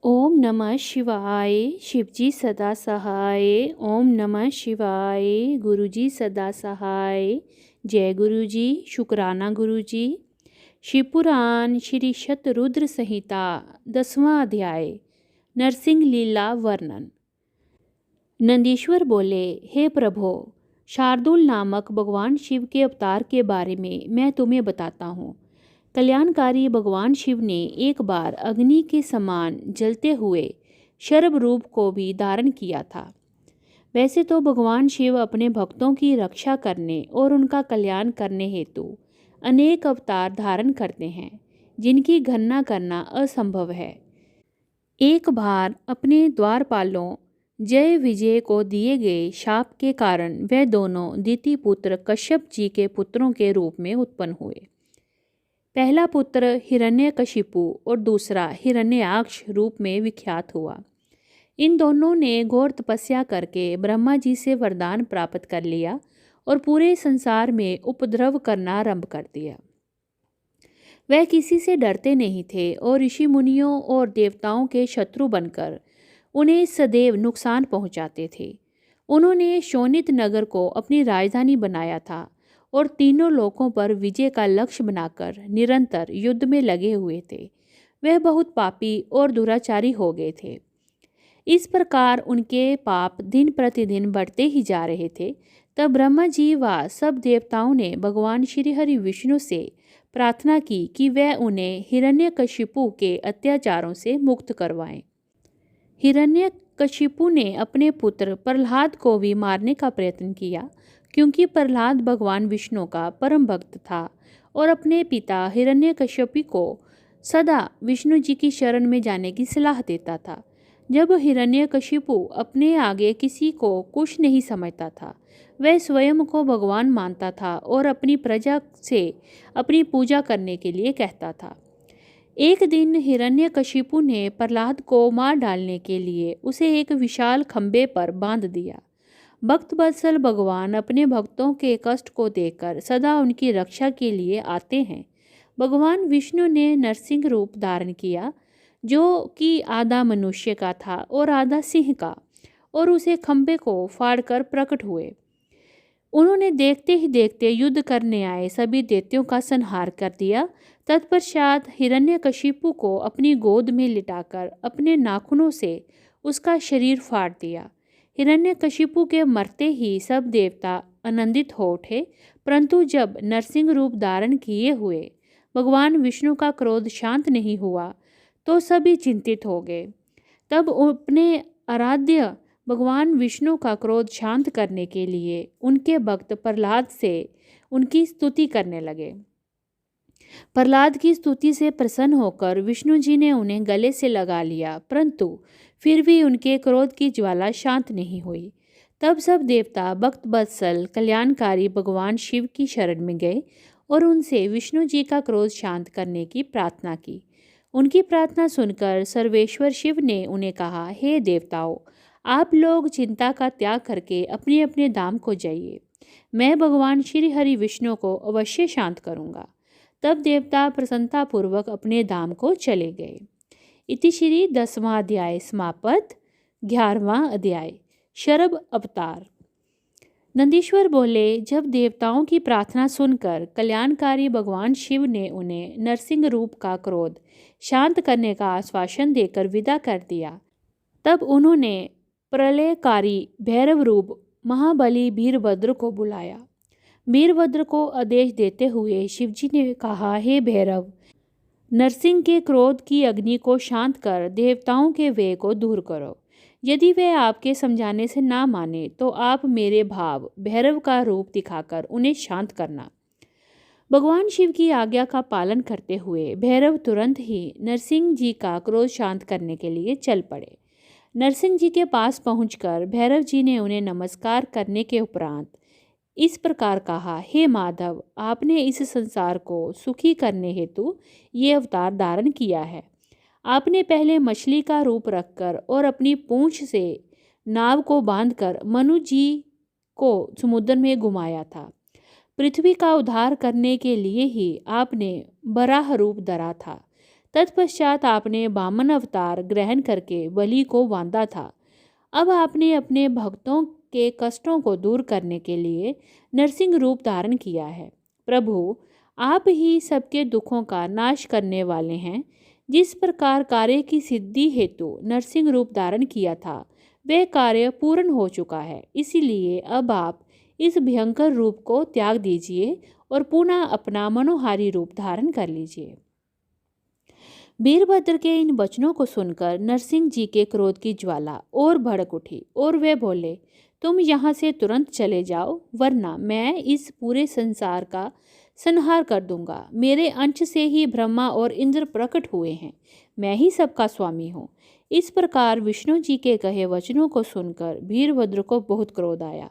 ओम नमः शिवाय। शिवजी सदा सहाय। ओम नमः शिवाय। गुरुजी सदा सहाय। जय गुरुजी। शुक्राना गुरुजी। शिवपुराण श्री शतरुद्र संहिता 10वां अध्याय नरसिंह लीला वर्णन। नंदीश्वर बोले, हे प्रभो, शार्दुल नामक भगवान शिव के अवतार के बारे में मैं तुम्हें बताता हूँ। कल्याणकारी भगवान शिव ने एक बार अग्नि के समान जलते हुए शरभ रूप को भी धारण किया था। वैसे तो भगवान शिव अपने भक्तों की रक्षा करने और उनका कल्याण करने हेतु अनेक अवतार धारण करते हैं, जिनकी गणना करना असंभव है। एक बार अपने द्वारपालों जय विजय को दिए गए शाप के कारण वह दोनों दिति पुत्र कश्यप जी के पुत्रों के रूप में उत्पन्न हुए। पहला पुत्र हिरण्यकशिपु और दूसरा हिरण्याक्ष रूप में विख्यात हुआ। इन दोनों ने घोर तपस्या करके ब्रह्मा जी से वरदान प्राप्त कर लिया और पूरे संसार में उपद्रव करना आरंभ कर दिया। वह किसी से डरते नहीं थे और ऋषि मुनियों और देवताओं के शत्रु बनकर उन्हें सदैव नुकसान पहुंचाते थे। उन्होंने शोणित नगर को अपनी राजधानी बनाया था और तीनों लोकों पर विजय का लक्ष्य बनाकर निरंतर युद्ध में लगे हुए थे। वह बहुत पापी और दुराचारी हो गए थे। इस प्रकार उनके पाप दिन प्रतिदिन बढ़ते ही जा रहे थे। तब ब्रह्मा जी व सब देवताओं ने भगवान श्री हरि विष्णु से प्रार्थना की कि वह उन्हें हिरण्यकशिपु के अत्याचारों से मुक्त करवाएं। हिरण्यकशिपु ने अपने पुत्र प्रहलाद को भी मारने का प्रयत्न किया, क्योंकि प्रहलाद भगवान विष्णु का परम भक्त था और अपने पिता हिरण्यकशिपु को सदा विष्णु जी की शरण में जाने की सलाह देता था। जब हिरण्यकशिपु अपने आगे किसी को कुछ नहीं समझता था, वह स्वयं को भगवान मानता था और अपनी प्रजा से अपनी पूजा करने के लिए कहता था। एक दिन हिरण्यकशिपु ने प्रहलाद को मार डालने के लिए उसे एक विशाल खंबे पर बांध दिया। भक्त वत्सल भगवान अपने भक्तों के कष्ट को देखकर सदा उनकी रक्षा के लिए आते हैं। भगवान विष्णु ने नरसिंह रूप धारण किया, जो कि आधा मनुष्य का था और आधा सिंह का, और उसे खंबे को फाड़कर प्रकट हुए। उन्होंने देखते ही देखते युद्ध करने आए सभी दैत्यों का संहार कर दिया। तत्पश्चात हिरण्यकशिपु को अपनी गोद में लिटाकर अपने नाखूनों से उसका शरीर फाड़ दिया। हिरण्यकशिपु के मरते ही सब देवता आनंदित हो उठे, परंतु जब नरसिंह रूप धारण किए हुए भगवान विष्णु का क्रोध शांत नहीं हुआ तो सभी चिंतित हो गए। तब अपने आराध्य भगवान विष्णु का क्रोध शांत करने के लिए उनके भक्त प्रहलाद से उनकी स्तुति करने लगे। प्रहलाद की स्तुति से प्रसन्न होकर विष्णु जी ने उन्हें गले से लगा लिया, परंतु फिर भी उनके क्रोध की ज्वाला शांत नहीं हुई। तब सब देवता भक्त वत्सल कल्याणकारी भगवान शिव की शरण में गए और उनसे विष्णु जी का क्रोध शांत करने की प्रार्थना की। उनकी प्रार्थना सुनकर सर्वेश्वर शिव ने उन्हें कहा, हे देवताओं, आप लोग चिंता का त्याग करके अपने अपने धाम को जाइए। मैं भगवान श्री हरि विष्णु को अवश्य शांत करूँगा। तब देवता प्रसन्नतापूर्वक अपने धाम को चले गए। इति श्री 10वां अध्याय समाप्त। 11वां अध्याय शरभ अवतार। नंदीश्वर बोले, जब देवताओं की प्रार्थना सुनकर कल्याणकारी भगवान शिव ने उन्हें नरसिंह रूप का क्रोध शांत करने का आश्वासन देकर विदा कर दिया, तब उन्होंने प्रलयकारी भैरव रूप महाबली वीरभद्र को बुलाया। वीरभद्र को आदेश देते हुए शिवजी ने कहा, हे भैरव, नरसिंह के क्रोध की अग्नि को शांत कर देवताओं के व्यय को दूर करो। यदि वे आपके समझाने से ना माने तो आप मेरे भाव भैरव का रूप दिखाकर उन्हें शांत करना। भगवान शिव की आज्ञा का पालन करते हुए भैरव तुरंत ही नरसिंह जी का क्रोध शांत करने के लिए चल पड़े। नरसिंह जी के पास पहुंचकर भैरव जी ने उन्हें नमस्कार करने के उपरांत इस प्रकार कहा, हे माधव, आपने इस संसार को सुखी करने हेतु ये अवतार धारण किया है। आपने पहले मछली का रूप रखकर और अपनी पूंछ से नाव को बांधकर मनु जी को समुद्र में घुमाया था। पृथ्वी का उद्धार करने के लिए ही आपने बराह रूप धरा था। तत्पश्चात आपने वामन अवतार ग्रहण करके बलि को बांधा था। अब आपने अपने भक्तों के कष्टों को दूर करने के लिए नरसिंह रूप धारण किया है। प्रभु, आप ही सबके दुखों का नाश करने वाले हैं। जिस प्रकार कार्य की सिद्धि हेतु नरसिंह रूप धारण किया था, वह कार्य पूर्ण हो चुका है। इसीलिए अब आप इस भयंकर रूप को त्याग दीजिए और पुनः अपना मनोहारी रूप धारण कर लीजिए। वीरभद्र के इन वचनों को सुनकर नरसिंह जी के क्रोध की ज्वाला और भड़क उठी और वे बोले, तुम यहाँ से तुरंत चले जाओ, वरना मैं इस पूरे संसार का संहार कर दूंगा। मेरे अंश से ही ब्रह्मा और इंद्र प्रकट हुए हैं, मैं ही सबका स्वामी हूँ। इस प्रकार विष्णु जी के कहे वचनों को सुनकर वीरभद्र को बहुत क्रोध आया।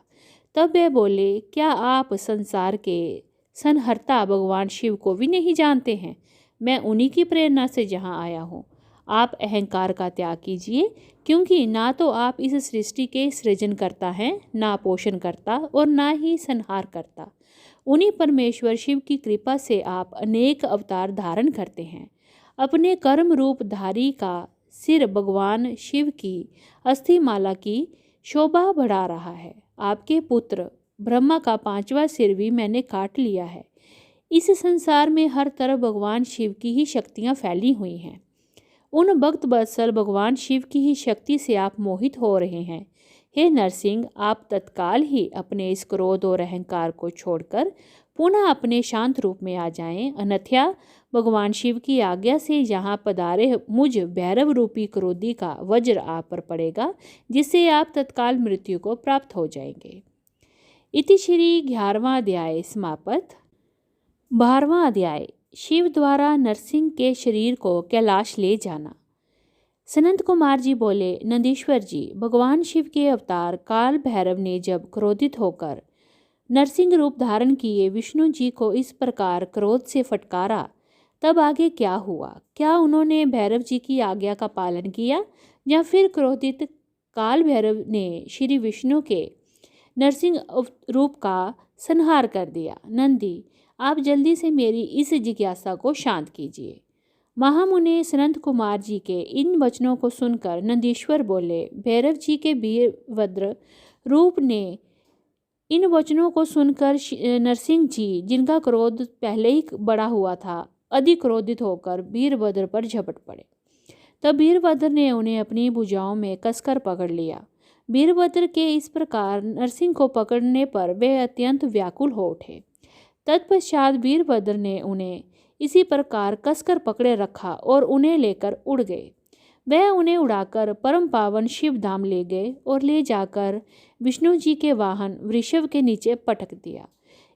तब वे बोले, क्या आप संसार के संहर्ता भगवान शिव को भी नहीं जानते हैं? मैं उन्हीं की प्रेरणा से यहाँ आया हूँ। आप अहंकार का त्याग कीजिए, क्योंकि ना तो आप इस सृष्टि के सृजन करता हैं, ना पोषण करता और ना ही संहार करता। उन्हीं परमेश्वर शिव की कृपा से आप अनेक अवतार धारण करते हैं। अपने कर्म रूप धारी का सिर भगवान शिव की अस्थिमाला की शोभा बढ़ा रहा है। आपके पुत्र ब्रह्मा का 5वां सिर भी मैंने काट लिया है। इस संसार में हर तरफ भगवान शिव की ही शक्तियाँ फैली हुई हैं। उन भक्त वत्सल भगवान शिव की ही शक्ति से आप मोहित हो रहे हैं। हे नरसिंह, आप तत्काल ही अपने इस क्रोध और अहंकार को छोड़कर पुनः अपने शांत रूप में आ जाएं, अन्यथा भगवान शिव की आज्ञा से यहाँ पधारे मुझ भैरव रूपी क्रोधी का वज्र आप पर पड़ेगा, जिससे आप तत्काल मृत्यु को प्राप्त हो जाएंगे। इति श्री 11वां अध्याय समाप्त। 12वां अध्याय, शिव द्वारा नरसिंह के शरीर को कैलाश ले जाना। सनंत कुमार जी बोले, नंदीश्वर जी, भगवान शिव के अवतार काल भैरव ने जब क्रोधित होकर नरसिंह रूप धारण किए विष्णु जी को इस प्रकार क्रोध से फटकारा, तब आगे क्या हुआ? क्या उन्होंने भैरव जी की आज्ञा का पालन किया, या फिर क्रोधित काल भैरव ने श्री विष्णु के नरसिंह रूप का संहार कर दिया? नंदी, आप जल्दी से मेरी इस जिज्ञासा को शांत कीजिए। महामुनि सनंत कुमार जी के इन वचनों को सुनकर नंदीश्वर बोले, भैरव जी के वीरभद्र रूप ने इन वचनों को सुनकर नरसिंह जी, जिनका क्रोध पहले ही बढ़ा हुआ था, अधिक क्रोधित होकर वीरभद्र पर झपट पड़े। तब वीरभद्र ने उन्हें अपनी भुजाओं में कसकर पकड़ लिया। वीरभद्र के इस प्रकार नरसिंह को पकड़ने पर वे अत्यंत व्याकुल हो उठे। तत्पश्चात वीरभद्र ने उन्हें इसी प्रकार कसकर पकड़े रखा और उन्हें लेकर उड़ गए। वह उन्हें उड़ाकर परम पावन शिव धाम ले गए और ले जाकर विष्णु जी के वाहन वृषभ के नीचे पटक दिया।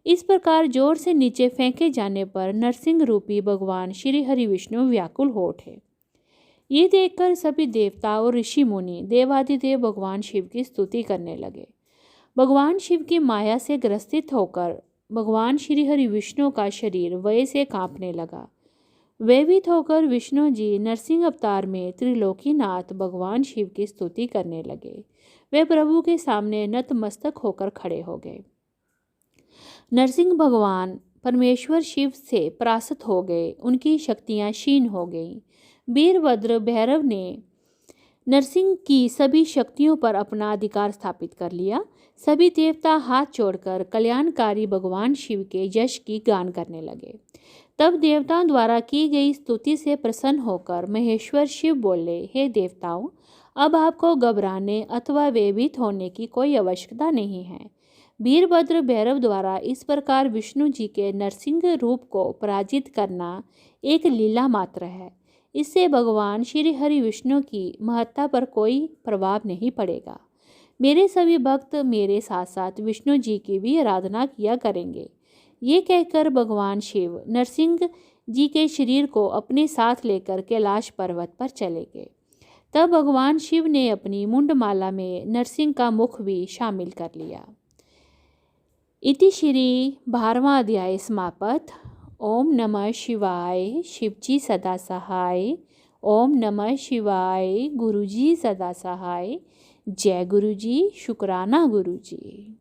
इस प्रकार जोर से नीचे फेंके जाने पर नरसिंह रूपी भगवान श्री हरि विष्णु व्याकुल हो उठे। ये देखकर सभी देवता और ऋषि मुनि देवादिदेव भगवान शिव की स्तुति करने लगे। भगवान शिव की माया से ग्रसित होकर भगवान श्री हरि विष्णु का शरीर भय से कांपने लगा। भयभीत होकर विष्णु जी नरसिंह अवतार में त्रिलोकीनाथ भगवान शिव की स्तुति करने लगे। वे प्रभु के सामने नतमस्तक होकर खड़े हो गए। नरसिंह भगवान परमेश्वर शिव से परास्त हो गए, उनकी शक्तियां क्षीण हो गईं। वीरभद्र भैरव ने नरसिंह की सभी शक्तियों पर अपना अधिकार स्थापित कर लिया। सभी देवता हाथ जोड़कर कल्याणकारी भगवान शिव के यश की गान करने लगे। तब देवताओं द्वारा की गई स्तुति से प्रसन्न होकर महेश्वर शिव बोले, हे देवताओं, अब आपको घबराने अथवा भयभीत होने की कोई आवश्यकता नहीं है। वीरभद्र भैरव द्वारा इस प्रकार विष्णु जी के नरसिंह रूप को पराजित करना एक लीला मात्र है। इससे भगवान श्री हरि विष्णु की महत्ता पर कोई प्रभाव नहीं पड़ेगा। मेरे सभी भक्त मेरे साथ साथ विष्णु जी की भी आराधना किया करेंगे। ये कहकर भगवान शिव नरसिंह जी के शरीर को अपने साथ लेकर कैलाश पर्वत पर चले गए। तब भगवान शिव ने अपनी मुंडमाला में नरसिंह का मुख भी शामिल कर लिया। इति श्री 12वां अध्याय समाप्त। ओम नमः शिवाय, शिवजी सदा सहाय। ओम नमः शिवाय, गुरुजी सदा सहाय। जय गुरुजी, शुक्राना गुरुजी।